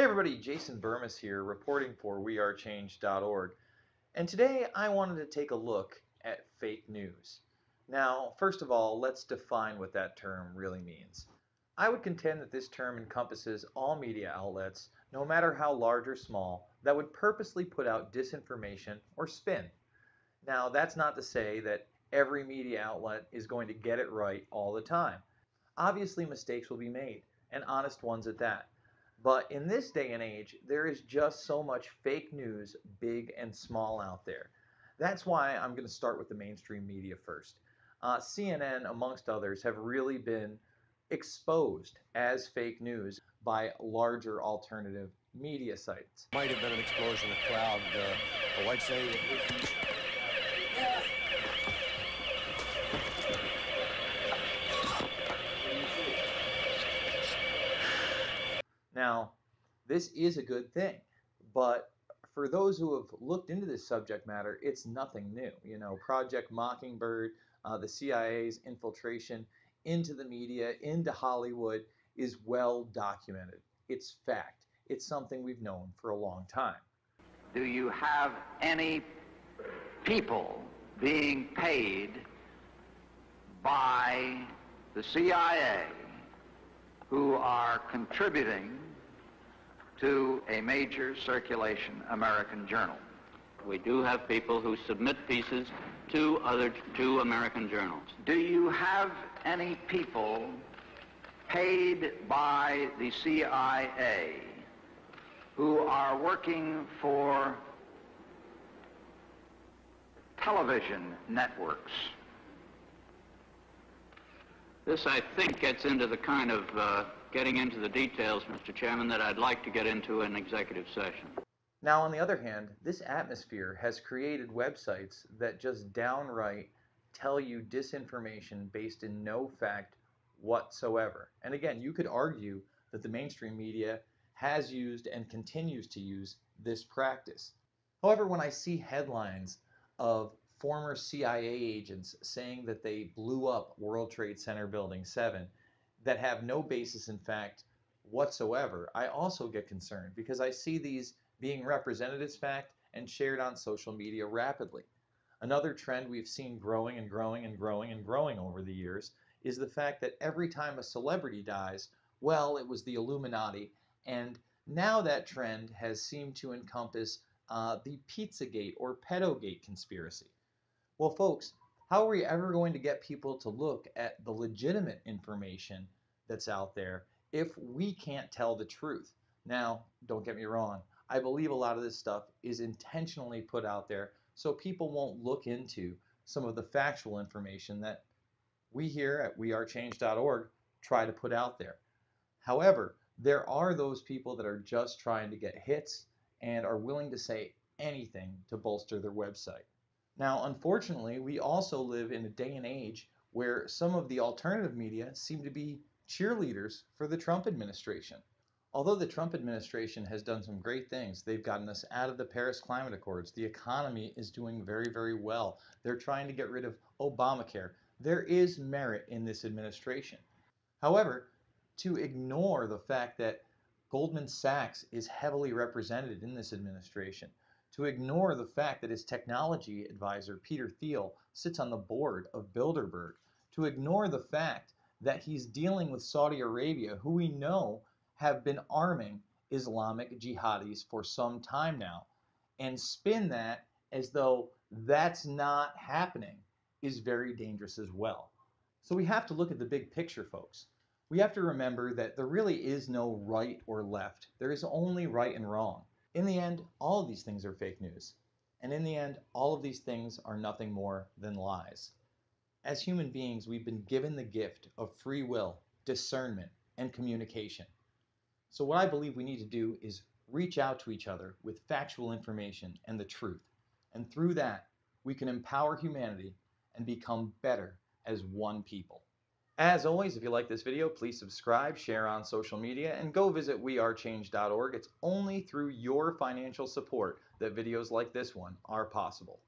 Hey everybody, Jason Bermas here, reporting for WeAreChange.org. And today I wanted to take a look at fake news. Now, first of all, let's define what that term really means. I would contend that this term encompasses all media outlets, no matter how large or small, that would purposely put out disinformation or spin. Now, that's not to say that every media outlet is going to get it right all the time. Obviously, mistakes will be made, and honest ones at that. But in this day and age, there is just so much fake news, big and small, out there. That's why I'm going to start with the mainstream media first. CNN, amongst others, have really been exposed as fake news by larger alternative media sites. Might have been an explosion of cloud. The white say. Now, this is a good thing, but for those who have looked into this subject matter, it's nothing new. You know, Project Mockingbird, the CIA's infiltration into the media, into Hollywood, is well documented. It's fact. It's something we've known for a long time. Do you have any people being paid by the CIA who are contributing to a major circulation American journal? We do have people who submit pieces to American journals. Do you have any people paid by the CIA who are working for television networks? This, I think, gets into the kind of getting into the details, Mr. Chairman, that I'd like to get into in executive session. Now, on the other hand, this atmosphere has created websites that just downright tell you disinformation based in no fact whatsoever. And again, you could argue that the mainstream media has used and continues to use this practice. However, when I see headlines of former CIA agents saying that they blew up World Trade Center Building 7 that have no basis in fact whatsoever, I also get concerned because I see these being represented as fact and shared on social media rapidly. Another trend we've seen growing and growing and growing and growing over the years is the fact that every time a celebrity dies, well, it was the Illuminati, and now that trend has seemed to encompass the Pizzagate or Pedogate conspiracy. Well, folks, how are we ever going to get people to look at the legitimate information that's out there if we can't tell the truth? Now, don't get me wrong. I believe a lot of this stuff is intentionally put out there so people won't look into some of the factual information that we here at WeAreChange.org try to put out there. However, there are those people that are just trying to get hits and are willing to say anything to bolster their website. Now, unfortunately, we also live in a day and age where some of the alternative media seem to be cheerleaders for the Trump administration. Although the Trump administration has done some great things, they've gotten us out of the Paris Climate Accords. The economy is doing very, very well. They're trying to get rid of Obamacare. There is merit in this administration. However, to ignore the fact that Goldman Sachs is heavily represented in this administration, to ignore the fact that his technology advisor, Peter Thiel, sits on the board of Bilderberg, to ignore the fact that he's dealing with Saudi Arabia, who we know have been arming Islamic jihadis for some time now, and spin that as though that's not happening is very dangerous as well. So we have to look at the big picture, folks. We have to remember that there really is no right or left. There is only right and wrong. In the end, all of these things are fake news. And in the end, all of these things are nothing more than lies. As human beings, we've been given the gift of free will, discernment, and communication. So what I believe we need to do is reach out to each other with factual information and the truth. And through that, we can empower humanity and become better as one people. As always, if you like this video, please subscribe, share on social media, and go visit WeAreChange.org. It's only through your financial support that videos like this one are possible.